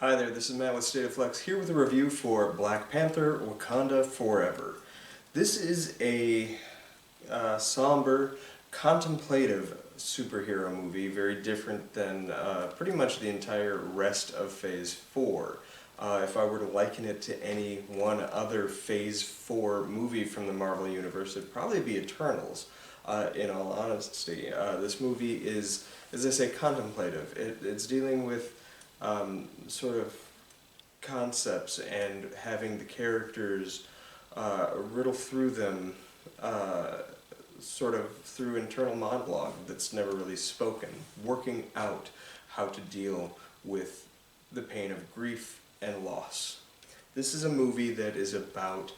Hi there, this is Matt with State of Flux here with a review for Black Panther: Wakanda Forever. This is a somber, contemplative superhero movie, very different than pretty much the entire rest of Phase 4. If I were to liken it to any one other Phase 4 movie from the Marvel Universe, it'd probably be Eternals, in all honesty. This movie is, as I say, contemplative. It's dealing with sort of concepts and having the characters riddle through them sort of through internal monologue that's never really spoken, working out how to deal with the pain of grief and loss. This is a movie that is about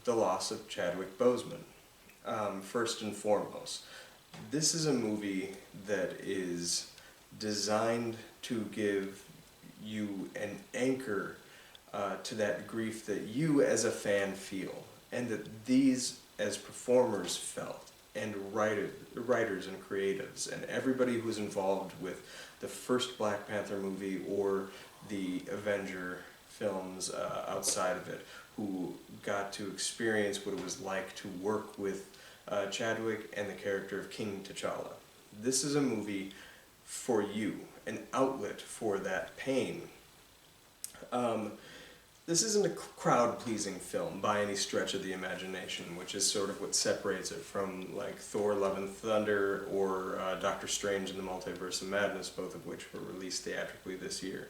the loss of Chadwick Boseman, first and foremost. This is a movie that is designed to give you an anchor to that grief that you as a fan feel, and that these as performers felt, and writers and creatives, and everybody who's involved with the first Black Panther movie or the Avenger films outside of it, who got to experience what it was like to work with Chadwick and the character of King T'Challa. This is a movie for you, an outlet for that pain. This isn't a crowd-pleasing film by any stretch of the imagination, which is sort of what separates it from like Thor: Love and Thunder or Doctor Strange in the Multiverse of Madness, both of which were released theatrically this year.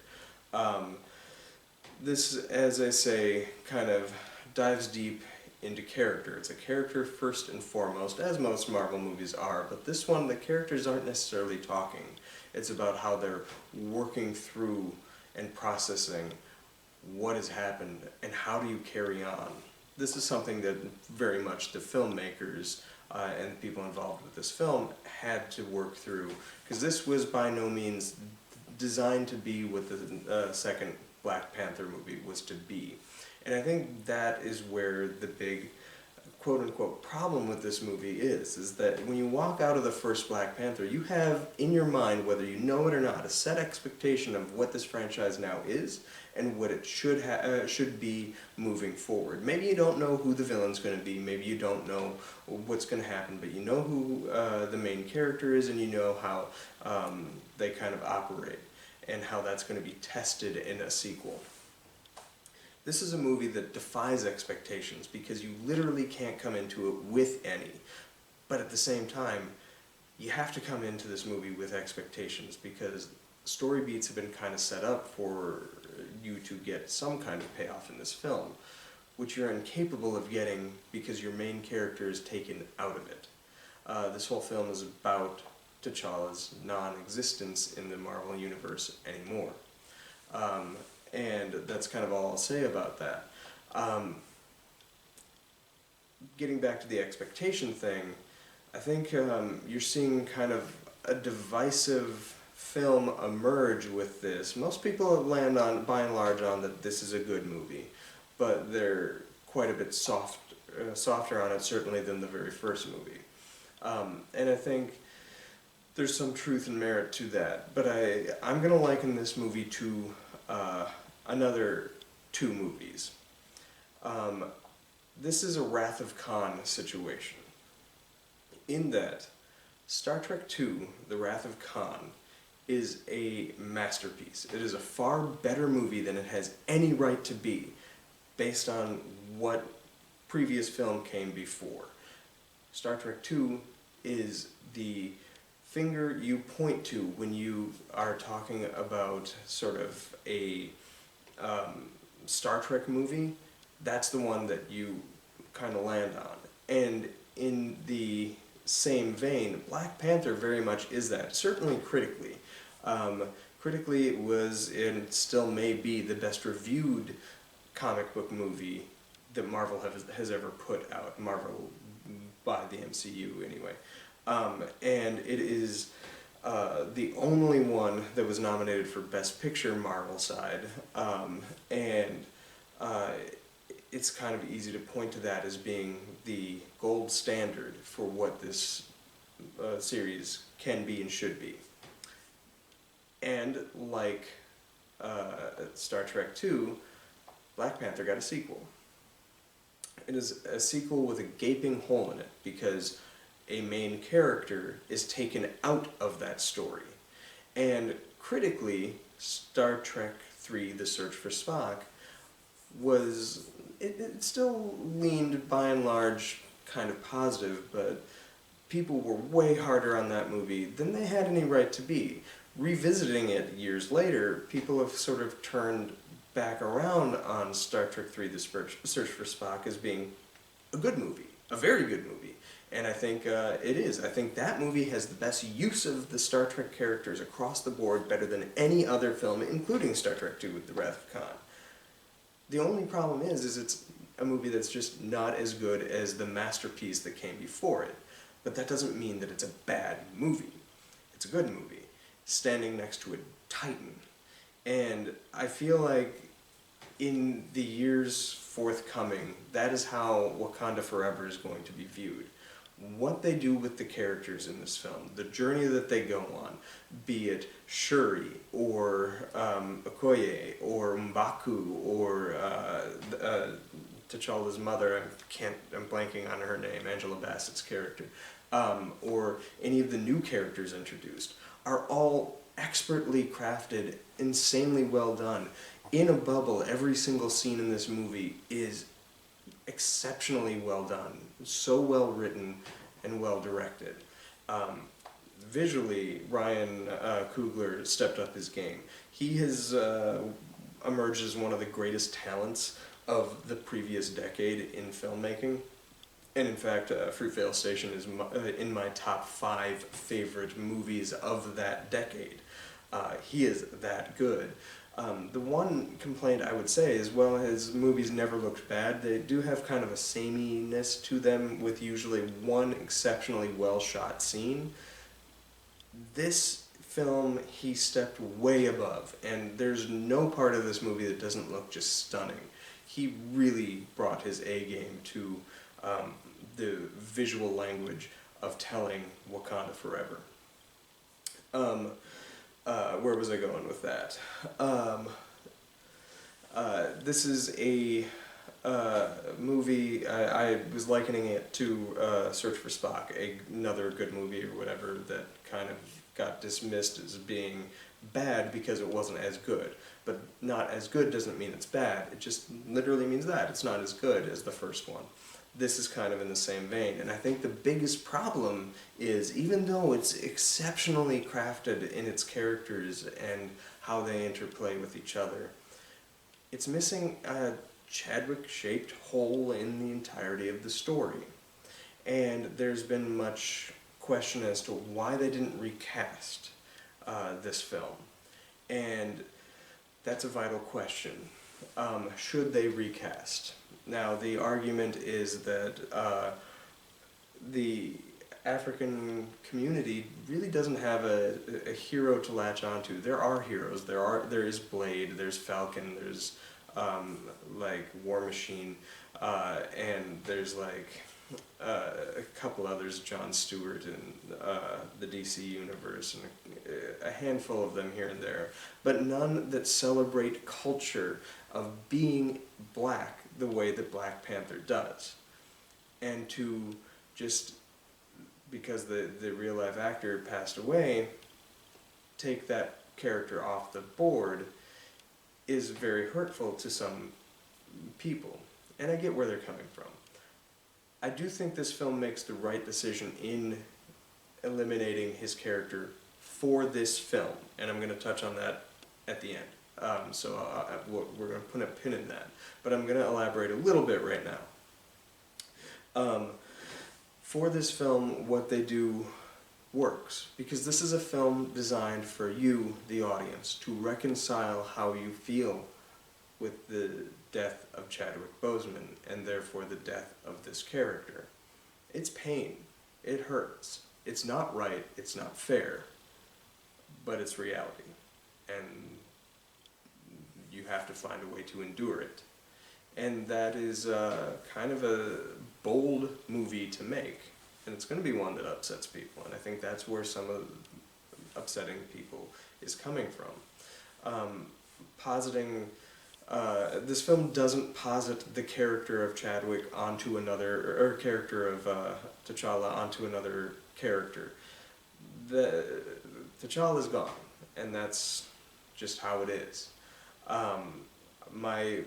This, as I say, kind of dives deep into character. It's a character first and foremost, as most Marvel movies are, but this one, the characters aren't necessarily talking. It's about how they're working through and processing what has happened and how do you carry on. This is something that very much the filmmakers and the people involved with this film had to work through, because this was by no means designed to be what the second Black Panther movie was to be. And I think that is where the big quote-unquote problem with this movie is that when you walk out of the first Black Panther, you have in your mind, whether you know it or not, a set expectation of what this franchise now is and what it should be moving forward. Maybe you don't know who the villain's going to be, maybe you don't know what's going to happen, but you know who the main character is, and you know how they kind of operate and how that's going to be tested in a sequel. This is a movie that defies expectations because you literally can't come into it with any. But at the same time, you have to come into this movie with expectations because story beats have been kind of set up for you to get some kind of payoff in this film, which you're incapable of getting because your main character is taken out of it. This whole film is about T'Challa's non-existence in the Marvel Universe anymore. And that's kind of all I'll say about that. Getting back to the expectation thing, I think you're seeing kind of a divisive film emerge with this. Most people land on, by and large, on that this is a good movie, but they're quite a bit softer on it, certainly, than the very first movie. And I think there's some truth and merit to that, but I'm going to liken this movie to another two movies. This is a Wrath of Khan situation, in that Star Trek II, The Wrath of Khan, is a masterpiece. It is a far better movie than it has any right to be, based on what previous film came before. Star Trek II is the finger you point to when you are talking about sort of a Star Trek movie. That's the one that you kind of land on. And in the same vein, Black Panther very much is that, certainly critically. Critically, it was, and still may be, the best reviewed comic book movie that Marvel has ever put out. Marvel by the MCU, anyway. And it is the only one that was nominated for Best Picture Marvel side, and it's kind of easy to point to that as being the gold standard for what this series can be and should be. And like Star Trek II, Black Panther got a sequel. It is a sequel with a gaping hole in it because a main character is taken out of that story. And critically, Star Trek III, The Search for Spock, it still leaned by and large kind of positive, but people were way harder on that movie than they had any right to be. Revisiting it years later, people have sort of turned back around on Star Trek III, The Search for Spock as being a good movie, a very good movie. And I think it is. I think that movie has the best use of the Star Trek characters across the board, better than any other film, including Star Trek II with The Wrath of Khan. The only problem is it's a movie that's just not as good as the masterpiece that came before it. But that doesn't mean that it's a bad movie. It's a good movie, standing next to a titan. And I feel like in the years forthcoming, that is how Wakanda Forever is going to be viewed. What they do with the characters in this film, the journey that they go on, be it Shuri, or Okoye, or M'Baku, or T'Challa's mother, I'm blanking on her name, Angela Bassett's character, or any of the new characters introduced, are all expertly crafted, insanely well done. In a bubble, every single scene in this movie is exceptionally well done, so well written and well directed. Visually, Ryan Coogler stepped up his game. He has emerged as one of the greatest talents of the previous decade in filmmaking. And in fact, Fruitvale Station is in my top 5 favorite movies of that decade. He is that good. The one complaint I would say is, well, his movies never looked bad. They do have kind of a sameness to them, with usually one exceptionally well-shot scene. This film, he stepped way above, and there's no part of this movie that doesn't look just stunning. He really brought his A game to the visual language of telling Wakanda Forever. Where was I going with that? This is a movie, I was likening it to Search for Spock, another good movie or whatever that kind of got dismissed as being bad because it wasn't as good. But not as good doesn't mean it's bad, it just literally means that. It's not as good as the first one. This is kind of in the same vein, and I think the biggest problem is, even though it's exceptionally crafted in its characters and how they interplay with each other, it's missing a Chadwick-shaped hole in the entirety of the story. And there's been much question as to why they didn't recast this film. And that's a vital question. Should they recast? Now, the argument is that the African community really doesn't have a hero to latch onto. There are heroes. There is Blade, there's Falcon, there's like War Machine, and there's like a couple others, Jon Stewart in the DC universe, and a handful of them here and there, but none that celebrate culture of being black the way that Black Panther does. And to just, because the real life actor passed away, take that character off the board is very hurtful to some people. And I get where they're coming from. I do think this film makes the right decision in eliminating his character for this film, and I'm going to touch on that at the end. We're going to put a pin in that, but I'm going to elaborate a little bit right now. For this film, what they do works, because this is a film designed for you, the audience, to reconcile how you feel with the death of Chadwick Boseman, and therefore the death of this character. It's pain. It hurts. It's not right. It's not fair. But it's reality. And you have to find a way to endure it. And that is kind of a bold movie to make. And it's going to be one that upsets people. And I think that's where some of upsetting people is coming from. positing. This film doesn't posit the character of Chadwick onto another, or character of T'Challa onto another character. T'Challa's gone, and that's just how it is. My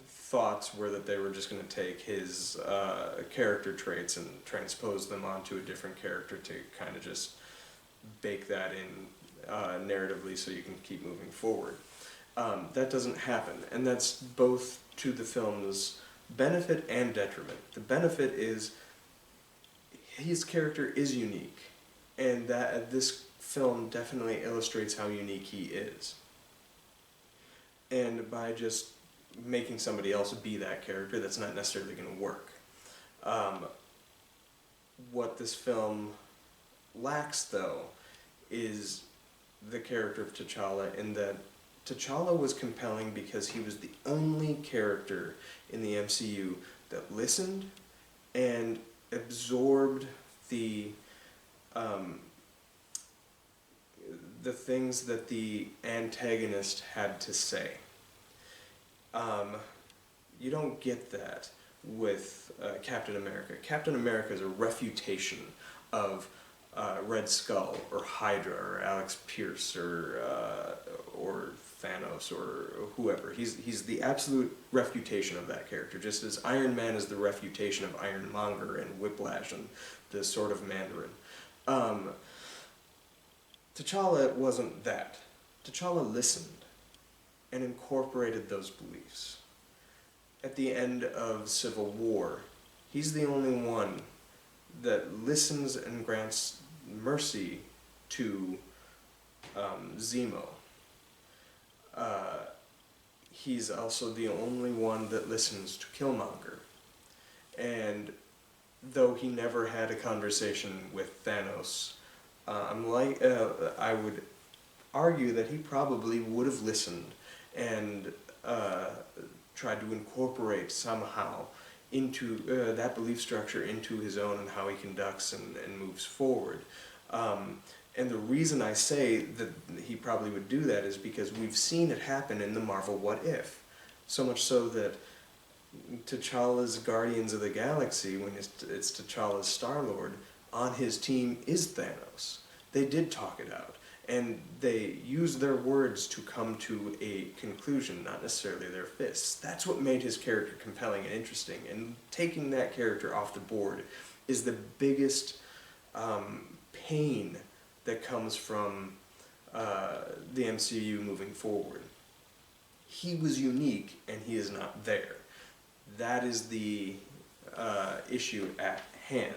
thoughts were that they were just going to take his character traits and transpose them onto a different character to kind of just bake that in narratively so you can keep moving forward. That doesn't happen, and that's both to the film's benefit and detriment. The benefit is his character is unique, and that this film definitely illustrates how unique he is. And by just making somebody else be that character, that's not necessarily going to work. What this film lacks, though, is the character of T'Challa, in that T'Challa was compelling because he was the only character in the MCU that listened and absorbed the things that the antagonist had to say. You don't get that with Captain America. Captain America is a refutation of Red Skull or Hydra or Alex Pierce or Thanos or whoever. He's the absolute refutation of that character, just as Iron Man is the refutation of Ironmonger and Whiplash and the Sword of Mandarin. T'Challa wasn't that. T'Challa listened and incorporated those beliefs. At the end of Civil War, he's the only one that listens and grants mercy to Zemo. He's also the only one that listens to Killmonger. And though he never had a conversation with Thanos, I would argue that he probably would have listened and tried to incorporate somehow into that belief structure into his own and how he conducts and moves forward. And the reason I say that he probably would do that is because we've seen it happen in the Marvel What If. So much so that T'Challa's Guardians of the Galaxy, when it's T'Challa's Star-Lord, on his team is Thanos. They did talk it out, and they used their words to come to a conclusion, not necessarily their fists. That's what made his character compelling and interesting, and taking that character off the board is the biggest pain that comes from the MCU moving forward. He was unique, and he is not there. That is the issue at hand.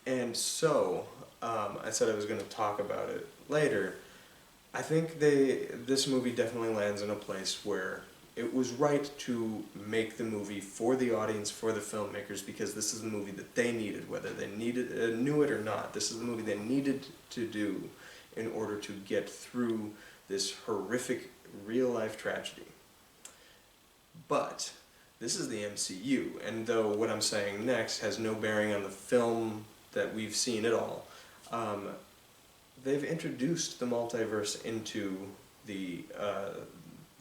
And so, I said I was going to talk about it later. I think this movie definitely lands in a place where it was right to make the movie for the audience, for the filmmakers, because this is the movie that they needed, whether they knew it or not. This is the movie they needed to do in order to get through this horrific real-life tragedy. But this is the MCU, and though what I'm saying next has no bearing on the film that we've seen at all, they've introduced the multiverse into the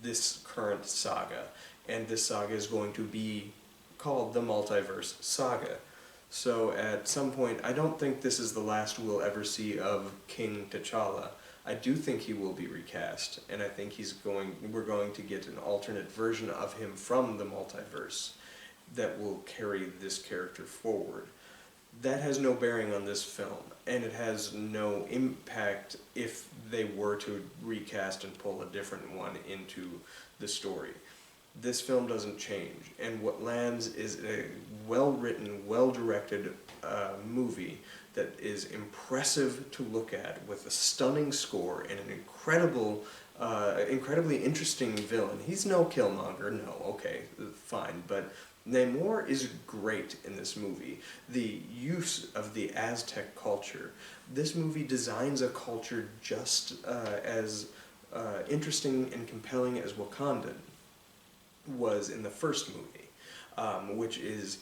this current saga, and this saga is going to be called the Multiverse Saga. So at some point, I don't think this is the last we'll ever see of King T'Challa. I do think he will be recast, and I think we're going to get an alternate version of him from the multiverse that will carry this character forward. That has no bearing on this film, and it has no impact if they were to recast and pull a different one into the story. This film doesn't change, and what lands is a well-written, well-directed movie that is impressive to look at, with a stunning score and an incredibly interesting villain. He's no Killmonger, no, okay, fine, but Namor is great in this movie. The use of the Aztec culture. This movie designs a culture just as interesting and compelling as Wakanda was in the first movie, which is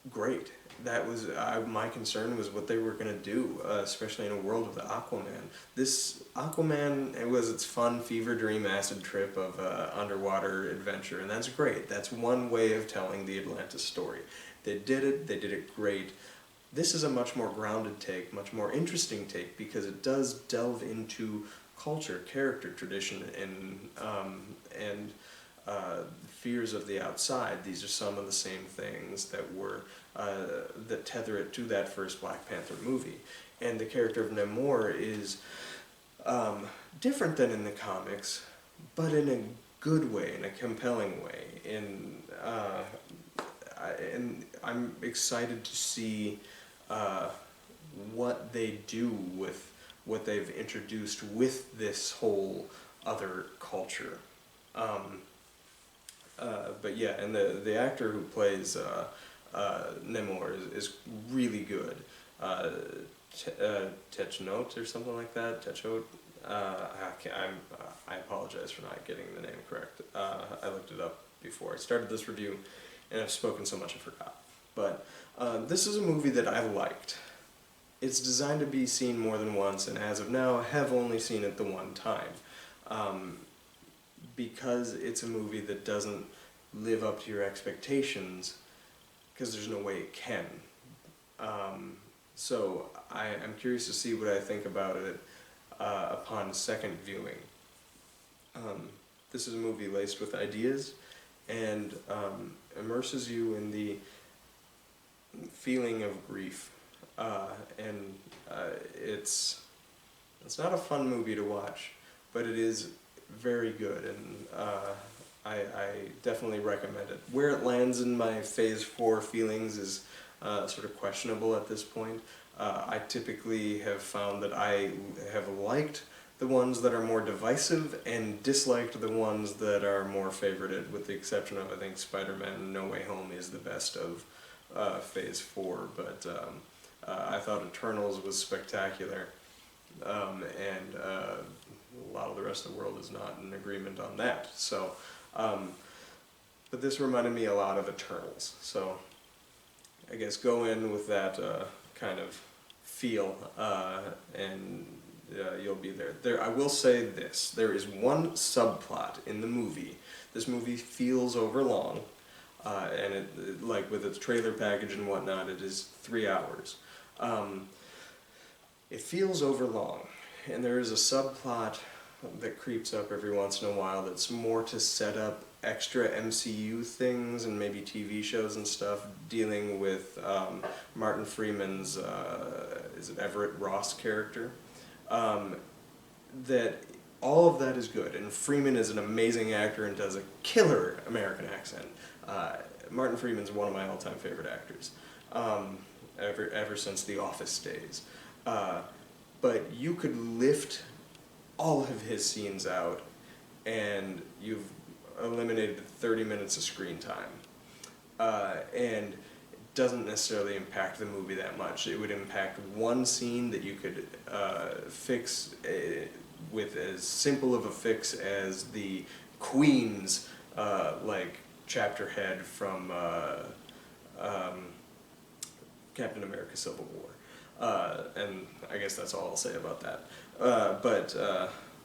great. that was my concern was what they were going to do, especially in a world of the Aquaman. This Aquaman, it was its fun fever dream acid trip of underwater adventure, and that's great. That's one way of telling the Atlantis story. They did it great. This is a much more grounded take, much more interesting take, because it does delve into culture, character, tradition, and fears of the outside. These are some of the same things that were that tether it to that first Black Panther movie. And the character of Namor is different than in the comics, but in a good way, in a compelling way. And I'm excited to see what they do with what they've introduced with this whole other culture. But yeah, and the actor who plays Namor is really good. Technot or something like that. Techot. I apologize for not getting the name correct. I looked it up before I started this review, and I've spoken so much I forgot. But this is a movie that I liked. It's designed to be seen more than once, and as of now, I have only seen it the one time. Because it's a movie that doesn't live up to your expectations, because there's no way it can. So I'm curious to see what I think about it upon second viewing. This is a movie laced with ideas and immerses you in the feeling of grief. It's not a fun movie to watch, but it is very good, and I definitely recommend it. Where it lands in my Phase 4 feelings is sort of questionable at this point. I typically have found that I have liked the ones that are more divisive and disliked the ones that are more favorited, with the exception of, I think, Spider-Man No Way Home is the best of Phase 4, but I thought Eternals was spectacular, and a lot of the rest of the world is not in agreement on that. So, but this reminded me a lot of Eternals, so I guess go in with that kind of feel, and you'll be there. I will say this, there is one subplot in the movie. This movie feels overlong, and it, like with its trailer package and whatnot, it is 3 hours. It feels overlong, and there is a subplot that creeps up every once in a while that's more to set up extra MCU things and maybe TV shows and stuff, dealing with Martin Freeman's, is it Everett Ross character? That all of that is good, and Freeman is an amazing actor and does a killer American accent. Martin Freeman's one of my all-time favorite actors, ever since The Office days. But you could lift all of his scenes out, and you've eliminated 30 minutes of screen time. And it doesn't necessarily impact the movie that much. It would impact one scene that you could fix with as simple of a fix as the Queen's like chapter head from Captain America Civil War. And I guess that's all I'll say about that. But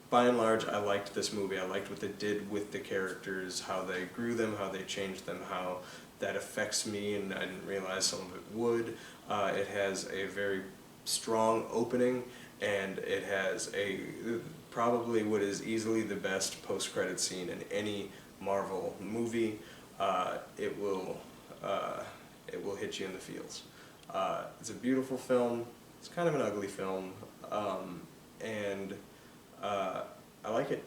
by and large, I liked this movie. I liked what they did with the characters, how they grew them, how they changed them, how that affects me, and I didn't realize some of it would. It has a very strong opening, and it has probably what is easily the best post-credit scene in any Marvel movie. It will hit you in the feels. It's a beautiful film. It's kind of an ugly film, and I like it.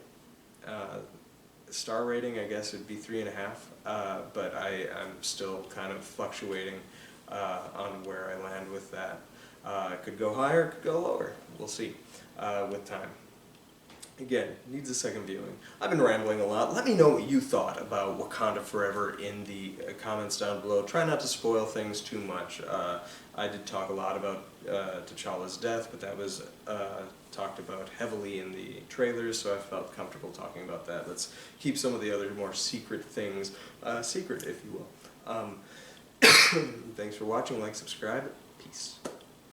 Star rating, I guess, would be 3.5, but I'm still kind of fluctuating on where I land with that. It could go higher, it could go lower. We'll see with time. Again, needs a second viewing. I've been rambling a lot. Let me know what you thought about Wakanda Forever in the comments down below. Try not to spoil things too much. I did talk a lot about T'Challa's death, but that was talked about heavily in the trailers, so I felt comfortable talking about that. Let's keep some of the other more secret things secret, if you will. Thanks for watching. Like, subscribe. Peace.